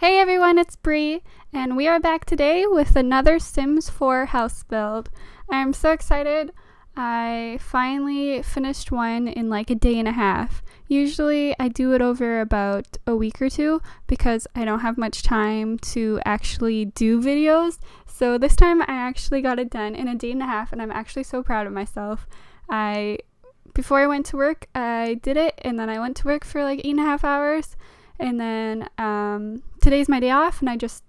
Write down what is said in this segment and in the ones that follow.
Hey everyone, it's Bree, and we are back today with another Sims 4 house build. I'm so excited. I finally finished one in like a day and a half. Usually I do it over about a week or two because I don't have much time to actually do videos. So this time I actually got it done in a day and a half, and I'm actually so proud of myself. Before I went to work, I did it, and then I went to work for like 8.5 hours. And then today's my day off, and I just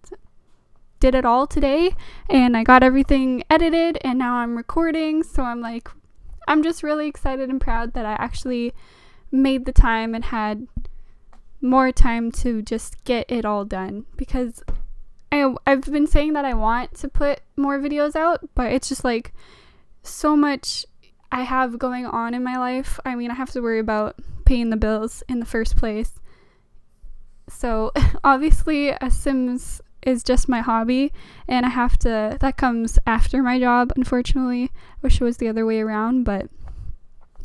did it all today, and I got everything edited, and now I'm recording. So I'm just really excited and proud that I actually made the time and had more time to just get it all done, because I've been saying that I want to put more videos out, but it's just like so much I have going on in my life. I mean, I have to worry about paying the bills in the first place. So obviously a Sims is just my hobby, and that comes after my job, unfortunately. Wish it was the other way around, but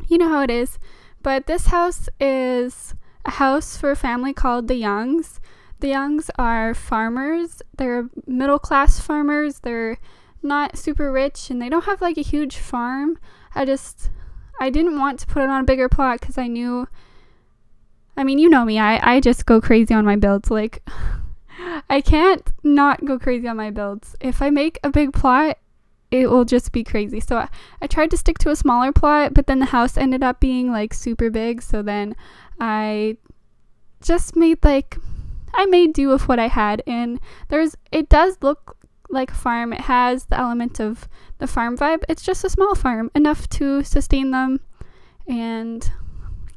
you know how it is. But this house is a house for a family called the Youngs. The Youngs are farmers. They're middle class farmers. They're not super rich, and they don't have like a huge farm. I didn't want to put it on a bigger plot because I knew, I mean, you know me, I just go crazy on my builds. Like, I can't not go crazy on my builds. If I make a big plot, it will just be crazy. So I tried to stick to a smaller plot, but then the house ended up being like super big. So then I just made do with what I had. And it does look like a farm. It has the element of the farm vibe. It's just a small farm, enough to sustain them and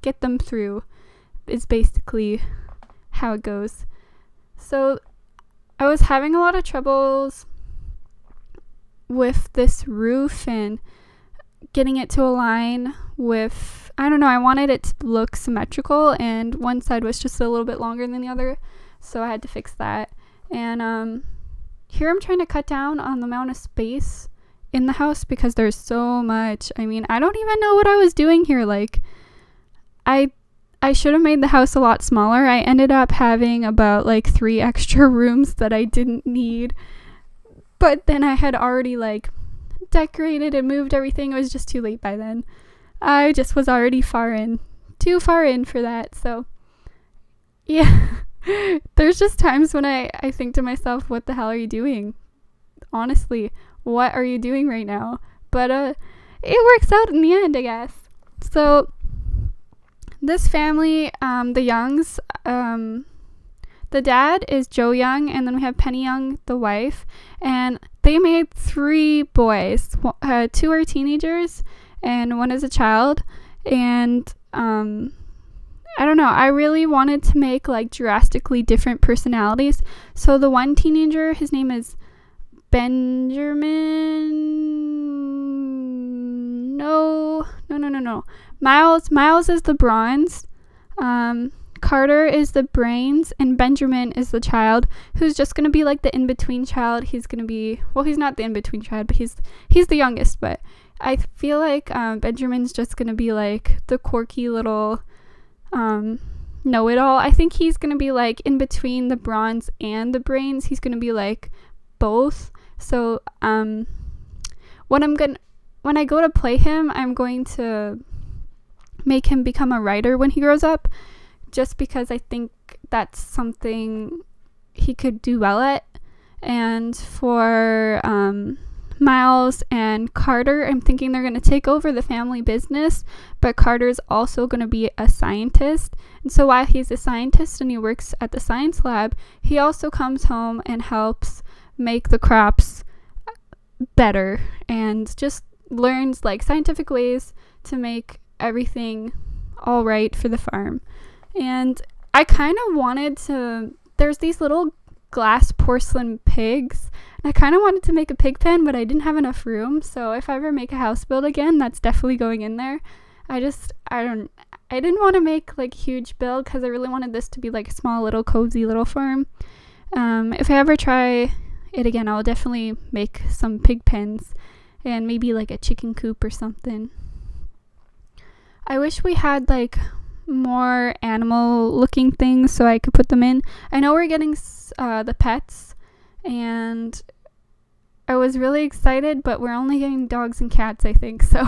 get them through, is basically how it goes. So I was having a lot of troubles with this roof and getting it to align with, I don't know, I wanted it to look symmetrical, and one side was just a little bit longer than the other, so I had to fix that. And here I'm trying to cut down on the amount of space in the house because there's so much. I mean, I don't even know what I was doing here. Like, I should have made the house a lot smaller. I ended up having about like 3 extra rooms that I didn't need. But then I had already like decorated and moved everything. It was just too late by then. I just was already too far in for that. So yeah, there's just times when I think to myself, what the hell are you doing? Honestly, what are you doing right now? But it works out in the end, I guess. So this family, the Youngs, the dad is Joe Young, and then we have Penny Young, the wife, and they made 3 boys. 2 are teenagers, and 1 is a child. And I don't know, I really wanted to make like drastically different personalities. So the one teenager, his name is Benjamin. No. Miles is the bronze. Carter is the brains, and Benjamin is the child, who's just gonna be like the in-between child. He's gonna be, well, he's not the in-between child, but he's the youngest. But I feel like Benjamin's just gonna be like the quirky little know-it-all. I think he's gonna be like in between the bronze and the brains. He's gonna be like both. So when I go to play him, I'm going to make him become a writer when he grows up, just because I think that's something he could do well at. And for Miles and Carter, I'm thinking they're going to take over the family business, but Carter's also going to be a scientist. And so while he's a scientist and he works at the science lab, he also comes home and helps make the crops better and just learns like scientific ways to make everything all right for the farm. And I kind of wanted to, there's these little glass porcelain pigs, and I kind of wanted to make a pig pen, but I didn't have enough room. So if I ever make a house build again, that's definitely going in there. I didn't want to make like huge build because I really wanted this to be like a small little cozy little farm. If I ever try it again, I'll definitely make some pig pens and maybe like a chicken coop or something. I wish we had like more animal looking things so I could put them in. I know we're getting the pets, and I was really excited, but we're only getting dogs and cats, I think, so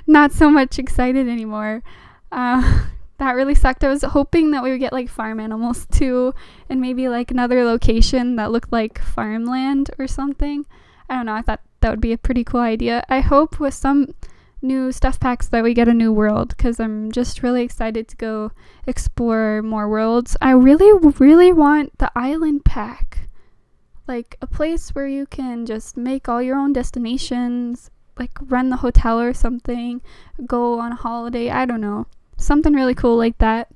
not so much excited anymore. That really sucked. I was hoping that we would get like farm animals too, and maybe like another location that looked like farmland or something. I don't know, I thought that would be a pretty cool idea. I hope with some new stuff packs that we get a new world, because I'm just really excited to go explore more worlds. I really want the island pack, like a place where you can just make all your own destinations, like run the hotel or something, go on a holiday, I don't know, something really cool like that.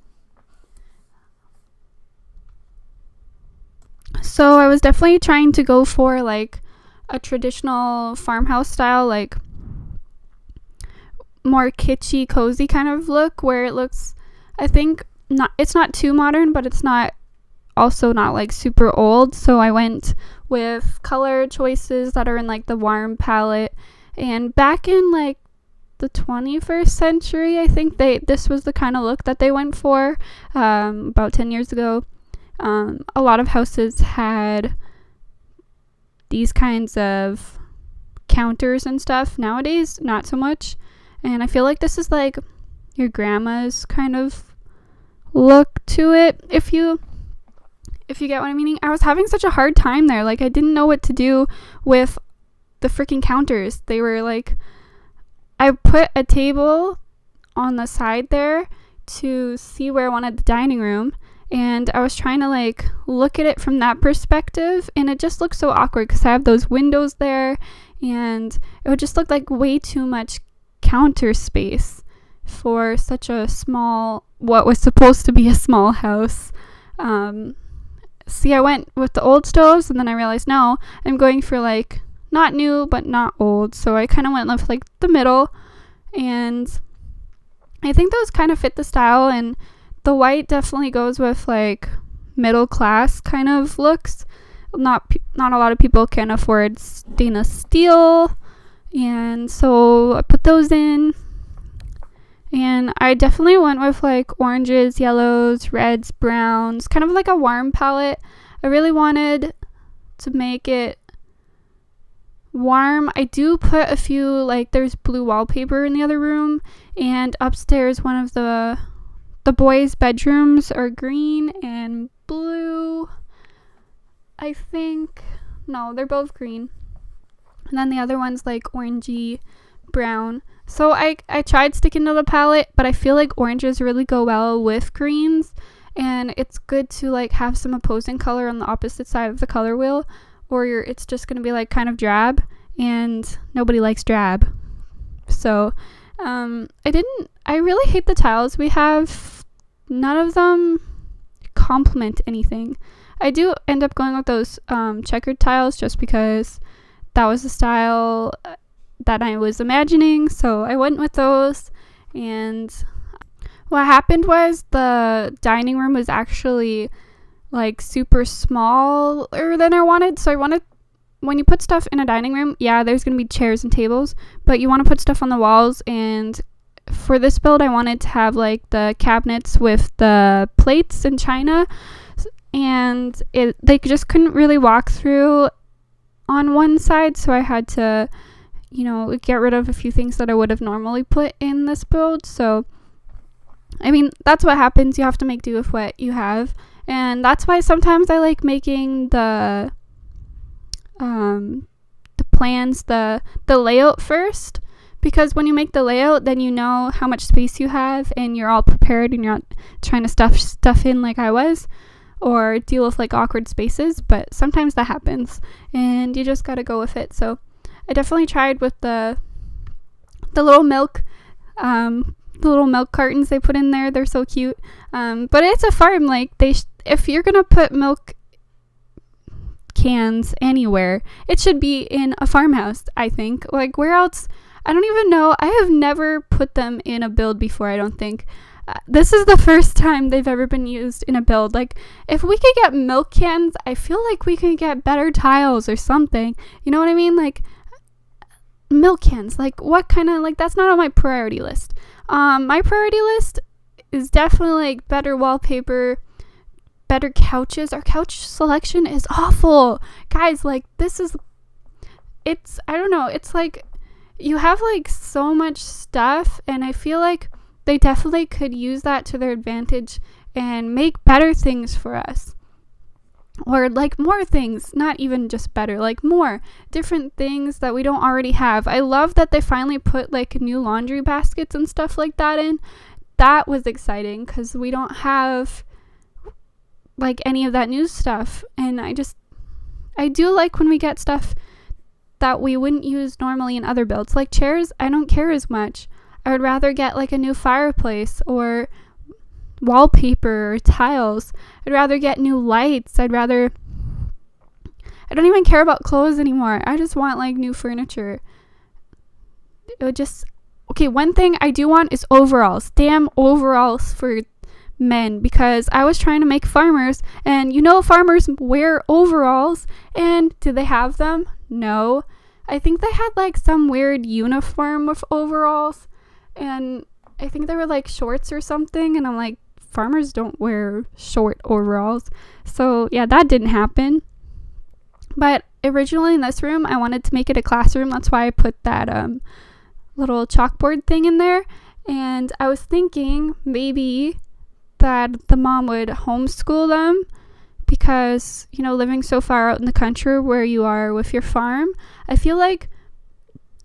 So I was definitely trying to go for like a traditional farmhouse style, like more kitschy, cozy kind of look, where it looks, I think, it's not too modern, but it's not also not like super old. So I went with color choices that are in like the warm palette. And back in like the 21st century, I think this was the kind of look that they went for, about 10 years ago. A lot of houses had these kinds of counters and stuff. Nowadays, not so much. And I feel like this is like your grandma's kind of look to it, if you get what I'm meaning. I was having such a hard time there. Like, I didn't know what to do with the freaking counters. They were like, I put a table on the side there to see where I wanted the dining room, and I was trying to like look at it from that perspective, and it just looked so awkward because I have those windows there, and it would just look like way too much counter space for such a small, what was supposed to be a small house. See, I went with the old stoves, and then I realized, no, I'm going for like not new but not old, so I kind of went with like the middle, and I think those kind of fit the style, and the white definitely goes with like middle class kind of looks. Not a lot of people can afford stainless steel, and so I put those in. And I definitely went with like oranges, yellows, reds, browns, kind of like a warm palette. I really wanted to make it warm. I do put a few, like there's blue wallpaper in the other room, and upstairs one of the boys' bedrooms are green and blue. I think, no, they're both green. And then the other one's like orangey brown. So I tried sticking to the palette, but I feel like oranges really go well with greens, and it's good to like have some opposing color on the opposite side of the color wheel, or it's just going to be like kind of drab, and nobody likes drab. So I really hate the tiles we have. None of them complement anything. I do end up going with those checkered tiles just because that was the style that I was imagining, so I went with those. And what happened was the dining room was actually like super smaller than I wanted. So I wanted, when you put stuff in a dining room, yeah, there's gonna be chairs and tables, but you want to put stuff on the walls. And for this build, I wanted to have like the cabinets with the plates and china, and they just couldn't really walk through on one side, so I had to, get rid of a few things that I would have normally put in this build. So I mean, that's what happens. You have to make do with what you have, and that's why sometimes I like making the plans, the layout first, because when you make the layout, then you know how much space you have, and you're all prepared, and you're not trying to stuff in like I was, or deal with like awkward spaces. But sometimes that happens, and you just gotta go with it. So I definitely tried with the little milk cartons they put in there. They're so cute. But it's a farm. Like if you're gonna put milk cans anywhere, it should be in a farmhouse, I think. Like, where else? I don't even know. I have never put them in a build before, I don't think. This is the first time they've ever been used in a build. Like, if we could get milk cans, I feel like we could get better tiles or something. You know what I mean? Like, milk cans. Like, what kind of, like, that's not on my priority list. My priority list is definitely like better wallpaper, better couches. Our couch selection is awful, guys. Like, I don't know, it's like you have like so much stuff, and I feel like they definitely could use that to their advantage and make better things for us, or like more things, not even just better, like more different things that we don't already have. I love that they finally put like new laundry baskets and stuff like that in. That was exciting because we don't have like any of that new stuff, and I do like when we get stuff that we wouldn't use normally in other builds. Like chairs, I don't care as much. I would rather get like a new fireplace or wallpaper or tiles. I'd rather get new lights. I don't even care about clothes anymore. I just want like new furniture. Okay, one thing I do want is overalls. Damn overalls for men, because I was trying to make farmers, and farmers wear overalls, and do they have them? No. I think they had like some weird uniform with overalls, and I think they were like shorts or something, and I'm like, farmers don't wear short overalls. So yeah, that didn't happen. But originally in this room, I wanted to make it a classroom. That's why I put that little chalkboard thing in there. And I was thinking maybe that the mom would homeschool them, because living so far out in the country where you are with your farm, I feel like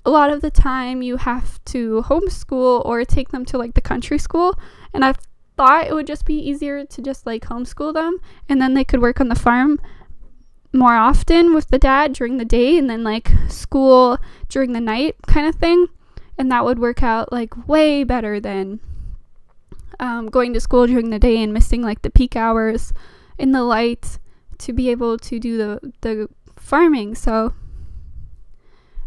a lot of the time you have to homeschool or take them to like the country school, and I thought it would just be easier to just like homeschool them, and then they could work on the farm more often with the dad during the day, and then like school during the night kind of thing. And that would work out like way better than going to school during the day and missing like the peak hours in the light to be able to do the farming. So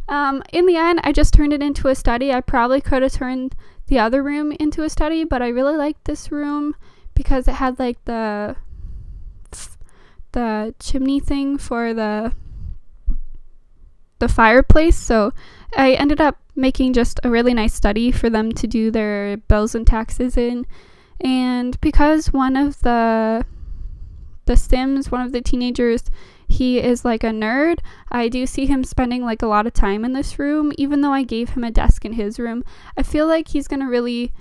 in the end, I just turned it into a study. I probably could have turned the other room into a study, but I really liked this room because it had like the chimney thing for the fireplace. So I ended up making just a really nice study for them to do their bills and taxes in. And because one of the Sims, one of the teenagers, he is like a nerd, I do see him spending like a lot of time in this room. Even though I gave him a desk in his room, I feel like he's gonna really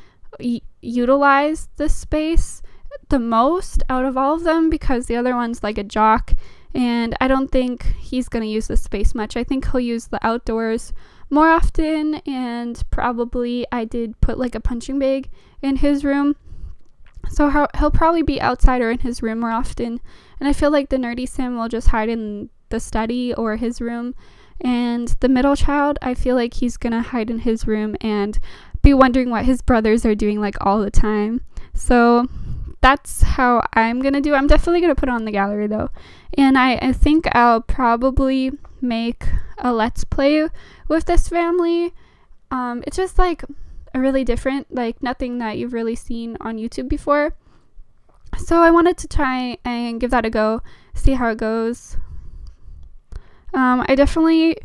utilize this space the most out of all of them, because the other one's like a jock, and I don't think he's gonna use this space much. I think he'll use the outdoors more often, and probably I did put like a punching bag in his room, so he'll probably be outside or in his room more often. And I feel like the nerdy Sim will just hide in the study or his room, and the middle child, I feel like he's gonna hide in his room and be wondering what his brothers are doing like all the time. So that's how I'm gonna do. I'm definitely gonna put it on the gallery though, and I think I'll probably make a let's play with this family. It's just like a really different, like nothing that you've really seen on YouTube before, so I wanted to try and give that a go, see how it goes. I definitely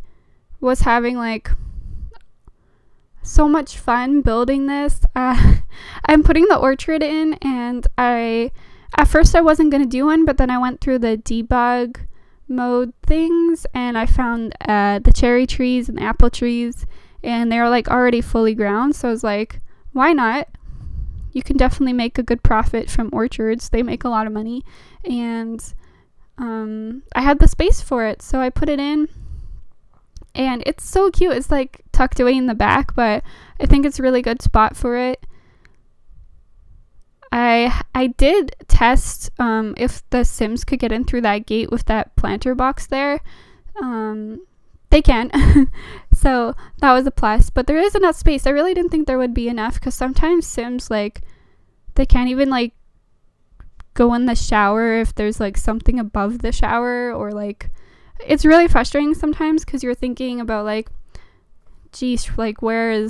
was having like so much fun building this. I'm putting the orchard in, and at first I wasn't going to do one, but then I went through the debug mode things, and I found the cherry trees and the apple trees, and they were like already fully ground, so I was like, why not? You can definitely make a good profit from orchards. They make a lot of money, and I had the space for it, so I put it in. And it's so cute. It's like tucked away in the back, but I think it's a really good spot for it. I did test if the Sims could get in through that gate with that planter box there. They can. So that was a plus, but there is enough space. I really didn't think there would be enough, because sometimes Sims, like, they can't even like go in the shower if there's like something above the shower, or like it's really frustrating sometimes, because you're thinking about like, geez, like why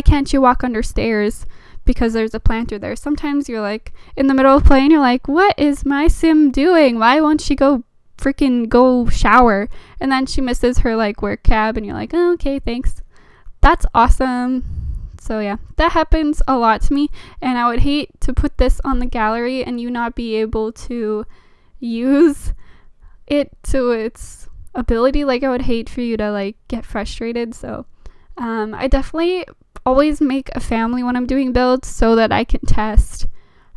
can't you walk under stairs because there's a planter there? Sometimes you're like in the middle of playing, you're like, what is my Sim doing? Why won't she go shower? And then she misses her like work cab, and you're like, oh, okay, thanks. That's awesome. So yeah, that happens a lot to me, and I would hate to put this on the gallery and you not be able to use it to its ability. Like, I would hate for you to like get frustrated. So I definitely always make a family when I'm doing builds so that I can test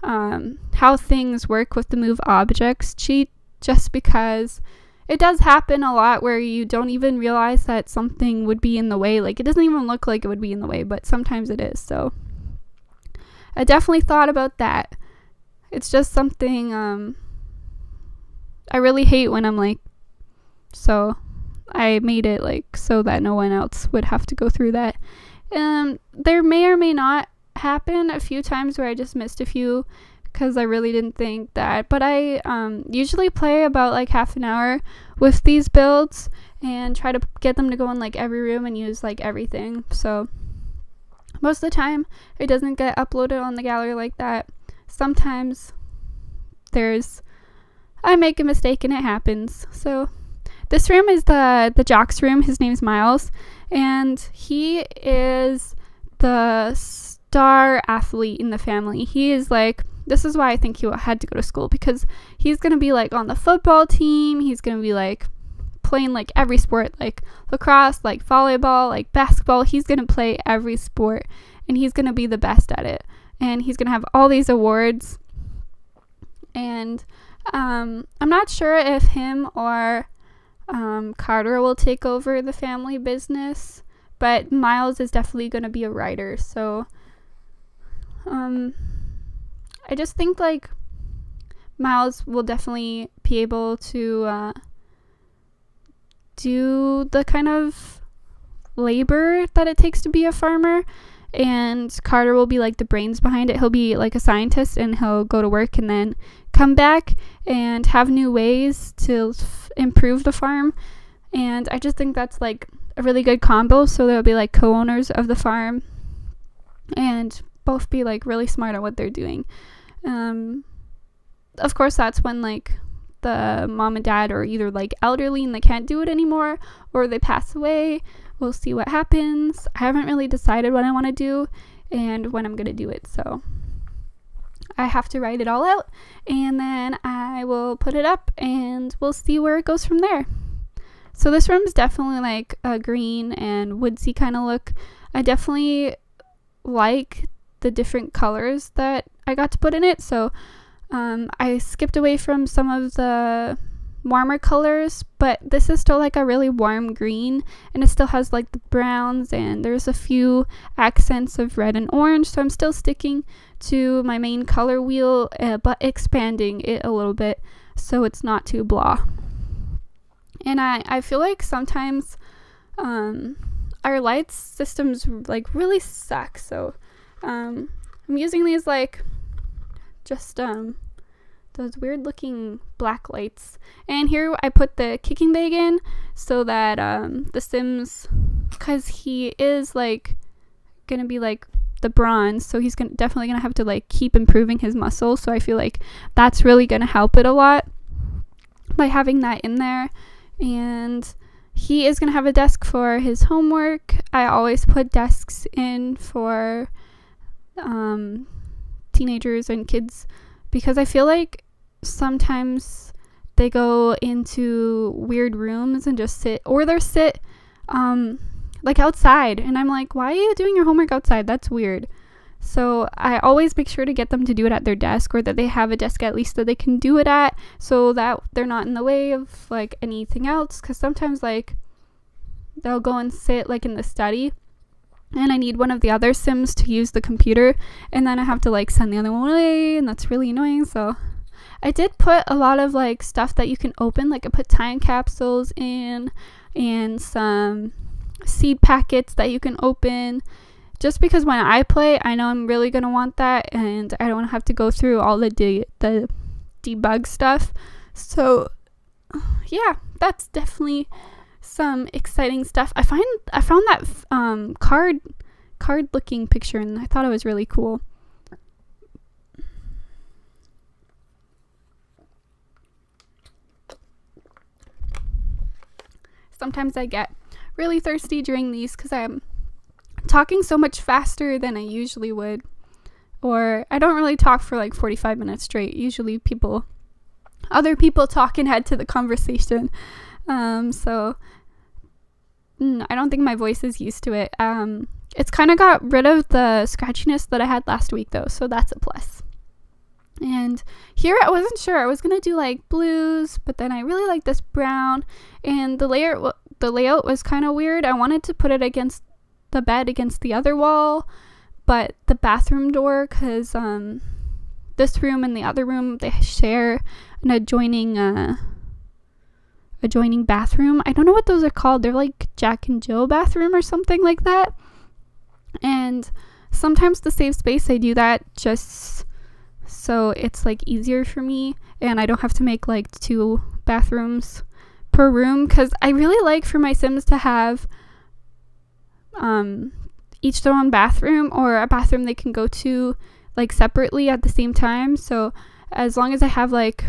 how things work with the move objects cheat, just because it does happen a lot where you don't even realize that something would be in the way. Like, it doesn't even look like it would be in the way, but sometimes it is. So I definitely thought about that. It's just something I really hate when I'm like, so I made it like so that no one else would have to go through that. There may or may not happen a few times where I just missed a few because I really didn't think that, but I usually play about like half an hour with these builds and try to get them to go in like every room and use like everything. So most of the time it doesn't get uploaded on the gallery like that. Sometimes I make a mistake and it happens. So this room is the jock's room. His name's Miles, and he is the star athlete in the family. He is like, this is why I think he had to go to school, because he's going to be like on the football team. He's going to be like playing like every sport, like lacrosse, like volleyball, like basketball. He's going to play every sport and he's going to be the best at it. And he's going to have all these awards. And I'm not sure if him or Carter will take over the family business, but Miles is definitely going to be a writer. So I just think like Miles will definitely be able to do the kind of labor that it takes to be a farmer, and Carter will be like the brains behind it. He'll be like a scientist and he'll go to work and then come back and have new ways to improve the farm. And I just think that's like a really good combo. So they'll be like co-owners of the farm and both be like really smart at what they're doing. Of course, that's when like the mom and dad are either like elderly and they can't do it anymore, or they pass away. We'll see what happens. I haven't really decided what I want to do and when I'm going to do it. So I have to write it all out and then I will put it up and we'll see where it goes from there. So this room is definitely like a green and woodsy kind of look. I definitely like the different colors that I got to put in it. So I skipped away from some of the warmer colors, but this is still like a really warm green, and it still has like the browns, and there's a few accents of red and orange. So I'm still sticking to my main color wheel, but expanding it a little bit so it's not too blah. And I feel like sometimes our light systems like really suck. So I'm using these like just those weird looking black lights, and here I put the kicking bag in so that the Sims, because he is like gonna be like the bronze, so he's definitely gonna have to like keep improving his muscles. So I feel like that's really gonna help it a lot by having that in there. And he is gonna have a desk for his homework. I always put desks in for teenagers and kids, because I feel like sometimes they go into weird rooms and just sit, or they sit like outside, and I'm like, why are you doing your homework outside? That's weird. So I always make sure to get them to do it at their desk, or that they have a desk at least that they can do it at, so that they're not in the way of like anything else. Because sometimes like they'll go and sit like in the study, and I need one of the other Sims to use the computer, and then I have to like send the other one away, and that's really annoying. So I did put a lot of like stuff that you can open, like I put time capsules in and some seed packets that you can open, just because when I play, I know I'm really gonna want that, and I don't have to go through all the debug stuff. So yeah, that's definitely some exciting stuff. I found that card looking picture, and I thought it was really cool. Sometimes I get really thirsty during these because I'm talking so much faster than I usually would. Or I don't really talk for like 45 minutes straight. Usually other people talk and add to the conversation. So I don't think my voice is used to it. It's kind of got rid of the scratchiness that I had last week though, so that's a plus. And here I wasn't sure. I was gonna do like blues, but then I really like this brown, and the layout was kind of weird. I wanted to put it against the bed, against the other wall, but the bathroom door, because this room and the other room, they share an adjoining bathroom. I don't know what those are called. They're like Jack and Jill bathroom or something like that. And sometimes to save space, I do that just so it's like easier for me and I don't have to make like 2 bathrooms per room, because I really like for my Sims to have each their own bathroom, or a bathroom they can go to like separately at the same time. So as long as I have like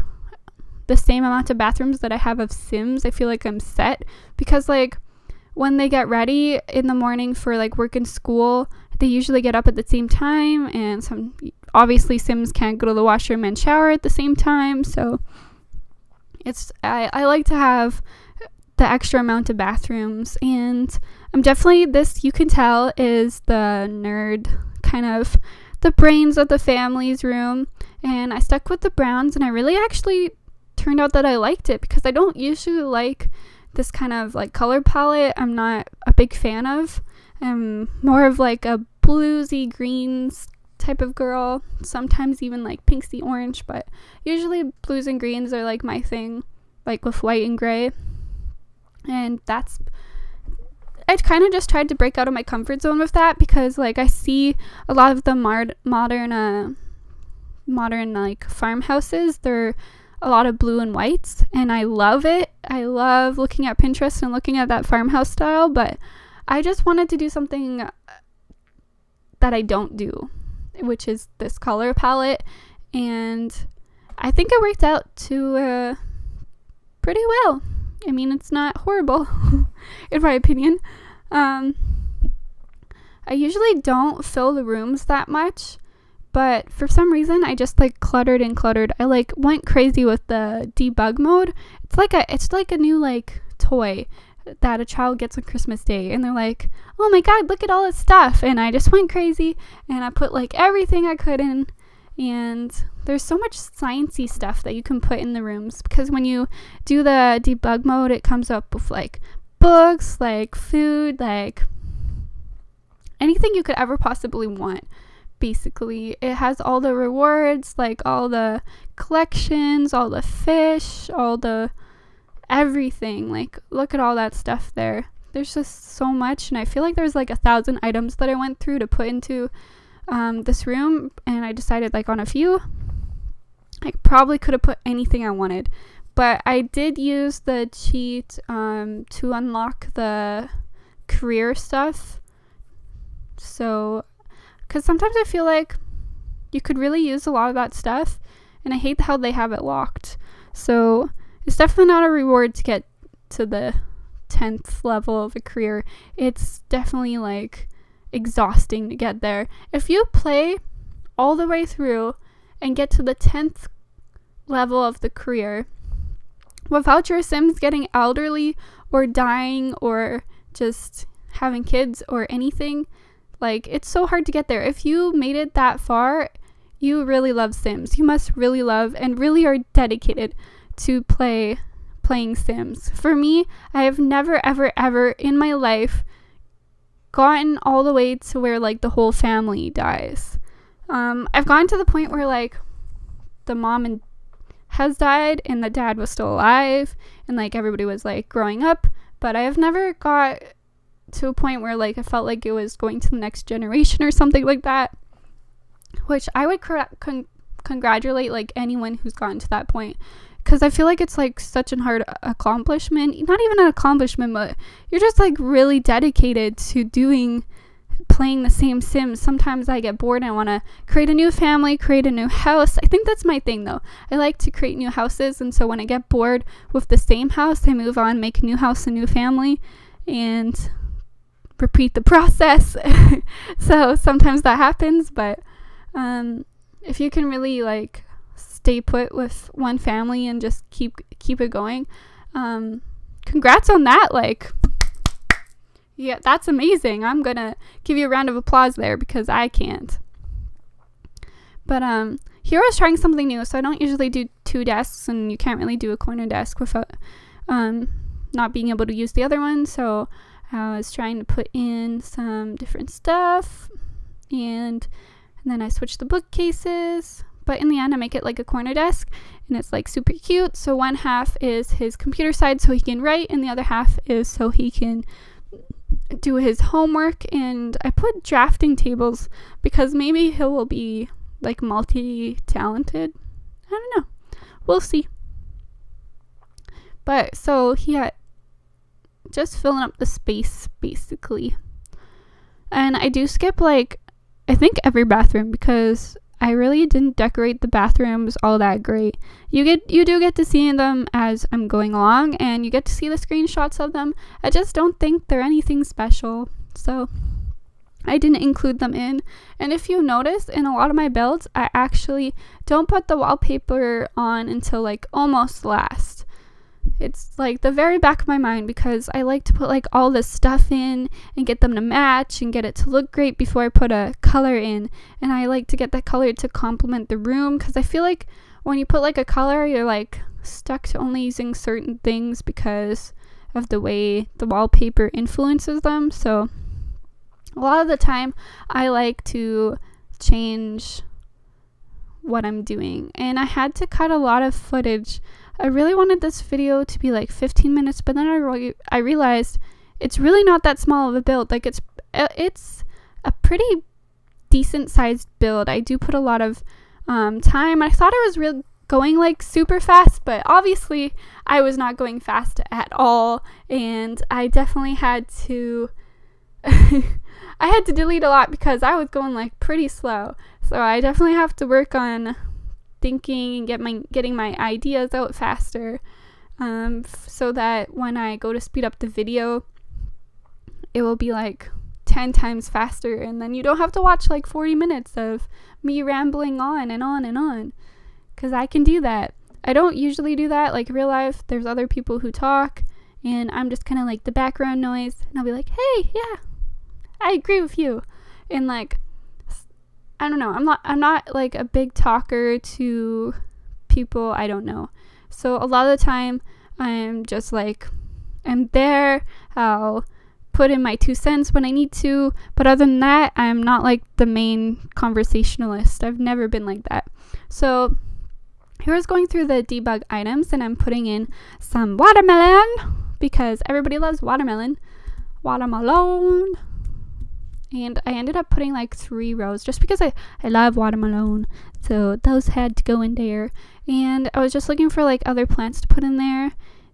the same amount of bathrooms that I have of Sims, I feel like I'm set. Because like when they get ready in the morning for like work and school, they usually get up at the same time, and obviously Sims can't go to the washroom and shower at the same time, so I like to have the extra amount of bathrooms. And I'm definitely, this you can tell is the nerd, kind of the brains of the family's room, and I stuck with the browns, and I really actually turned out that I liked it, because I don't usually like this kind of like color palette. I'm not a big fan of. I'm more of like a bluesy greens type of girl, sometimes even like pinksy orange, but usually blues and greens are like my thing, like with white and gray. And I kind of just tried to break out of my comfort zone with that, because like I see a lot of the modern like farmhouses, they're a lot of blue and whites, and I love it. I love looking at Pinterest and looking at that farmhouse style, but I just wanted to do something that I don't do, which is this color palette, and I think it worked out to pretty well. I mean, it's not horrible in my opinion. I usually don't fill the rooms that much, but for some reason I just like cluttered. I like went crazy with the debug mode. It's like a new like toy that a child gets on Christmas Day, and they're like, oh my god, look at all this stuff, and I just went crazy and I put like everything I could in. And there's so much sciencey stuff that you can put in the rooms, because when you do the debug mode, it comes up with like books, like food, like anything you could ever possibly want. Basically, it has all the rewards, like all the collections, all the fish, all the everything. Like, look at all that stuff there. There's just so much, and I feel like there's like 1,000 items that I went through to put into this room, and I decided like on a few. I probably could have put anything I wanted, but I did use the cheat to unlock the career stuff. So, because sometimes I feel like you could really use a lot of that stuff, and I hate how they have it locked. So it's definitely not a reward to get to the 10th level of a career. It's definitely like exhausting to get there. If you play all the way through and get to the 10th level of the career without your Sims getting elderly or dying or just having kids or anything, like, it's so hard to get there. If you made it that far, you really love Sims. You must really love and really are dedicated to playing Sims. For me, I have never ever in my life gotten all the way to where like the whole family dies. I've gotten to the point where like the mom has died and the dad was still alive, and like everybody was like growing up, but I have never got to a point where like I felt like it was going to the next generation or something like that, which I would congratulate like anyone who's gotten to that point, because I feel like it's like such a hard accomplishment. Not even an accomplishment, but you're just like really dedicated to playing the same Sims. Sometimes I get bored and I want to create a new family, create a new house. I think that's my thing though. I like to create new houses, and so when I get bored with the same house, I move on, make a new house, a new family. And repeat the process. So sometimes that happens, but if you can really like stay put with one family and just keep it going, congrats on that. Like, yeah, that's amazing. I'm gonna give you a round of applause there because I can't. But here I was trying something new. So I don't usually do 2 desks, and you can't really do a corner desk without not being able to use the other one. So I was trying to put in some different stuff, and then I switched the bookcases. But in the end, I make it like a corner desk, and it's like super cute. So one half is his computer side so he can write, and the other half is so he can do his homework. And I put drafting tables because maybe he will be like multi-talented. I don't know. We'll see. But so he had just filling up the space basically. And I do skip like I think every bathroom because I really didn't decorate the bathrooms all that great. You do get to see them as I'm going along, and you get to see the screenshots of them. I just don't think they're anything special, so I didn't include them in. And if you notice, in a lot of my builds, I actually don't put the wallpaper on until like almost last. It's like the very back of my mind because I like to put like all this stuff in and get them to match and get it to look great before I put a color in. And I like to get that color to complement the room because I feel like when you put like a color, you're like stuck to only using certain things because of the way the wallpaper influences them. So a lot of the time I like to change what I'm doing, and I had to cut a lot of footage. I really wanted this video to be like 15 minutes, but then I realized it's really not that small of a build. Like it's a pretty decent sized build. I do put a lot of time. I thought I was going like super fast, but obviously I was not going fast at all, and I definitely had to I had to delete a lot because I was going like pretty slow. So I definitely have to work on thinking and getting my ideas out faster, so that when I go to speed up the video, it will be like 10 times faster, and then you don't have to watch like 40 minutes of me rambling on and on and on, because I can do that. I don't usually do that like real life. There's other people who talk, and I'm just kind of like the background noise, and I'll be like, hey, yeah, I agree with you. And like, I don't know, I'm not like a big talker to people I don't know. So a lot of the time I'm just like, I'm there, I'll put in my 2 cents when I need to, but other than that, I'm not like the main conversationalist. I've never been like that. So here I was going through the debug items, and I'm putting in some watermelon because everybody loves watermelon. And I ended up putting like 3 rows just because I love watermelon. So those had to go in there. And I was just looking for like other plants to put in there.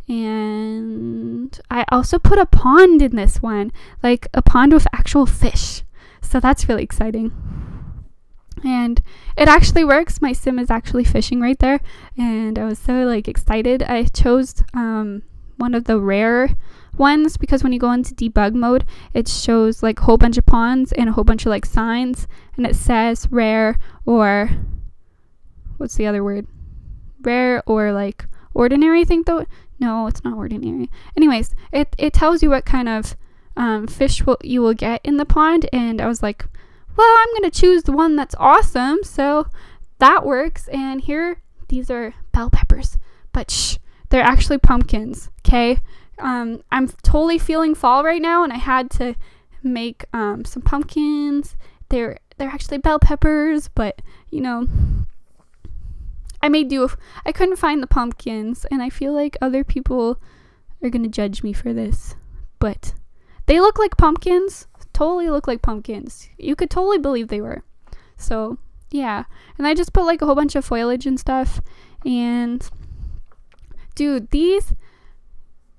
And I also put a pond in this one, like a pond with actual fish. So that's really exciting. And it actually works. My sim is actually fishing right there. And I was so like excited. I chose one of the rare ones because when you go into debug mode, it shows like a whole bunch of ponds and a whole bunch of like signs, and it says rare, or what's the other word? Rare or like ordinary, I think though. No, it's not ordinary. Anyways, it tells you what kind of fish you will get in the pond, and I was like, well, I'm gonna choose the one that's awesome, so that works. And here, these are bell peppers, but shh, they're actually pumpkins, okay? I'm totally feeling fall right now, and I had to make some pumpkins. They're actually bell peppers, but you know, I made do. I couldn't find the pumpkins, and I feel like other people are gonna judge me for this, but they look like pumpkins. Totally look like pumpkins. You could totally believe they were. So yeah, and I just put like a whole bunch of foliage and stuff. And dude, these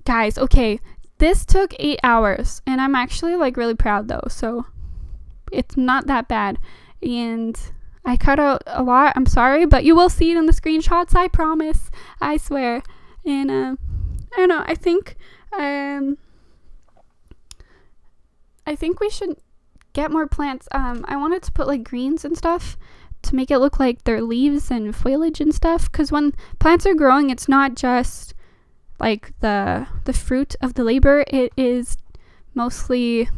guys, okay, this took 8 hours, and I'm actually like really proud though, so it's not that bad. And I cut out a lot, I'm sorry, but you will see it in the screenshots, I promise, I swear. And I don't know, I think I think we should get more plants. I wanted to put like greens and stuff to make it look like their leaves and foliage and stuff, because when plants are growing, it's not just like the fruit of the labor, it is mostly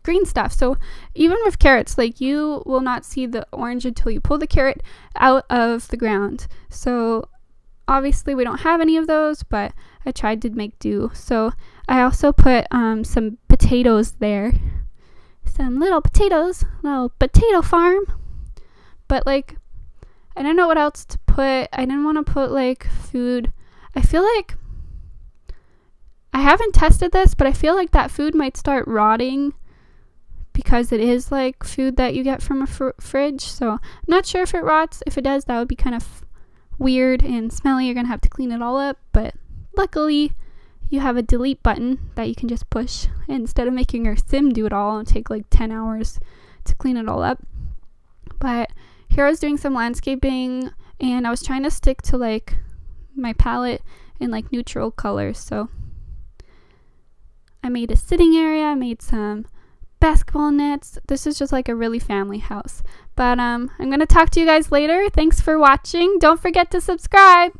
green stuff. So even with carrots, like, you will not see the orange until you pull the carrot out of the ground. So obviously we don't have any of those, but I tried to make do. So I also put some potatoes there, some little potatoes, little potato farm. But like, I didn't know what else to put. I didn't want to put like food. I feel like, I haven't tested this, but I feel like that food might start rotting because it is like food that you get from a fridge. So I'm not sure if it rots. If it does, that would be kind of weird and smelly. You're gonna have to clean it all up, but luckily you have a delete button that you can just push instead of making your sim do it all and take like 10 hours to clean it all up. But here I was doing some landscaping, and I was trying to stick to like my palette in like neutral colors. So I made a sitting area, I made some basketball nets. This is just like a really family house. But I'm gonna talk to you guys later. Thanks for watching. Don't forget to subscribe.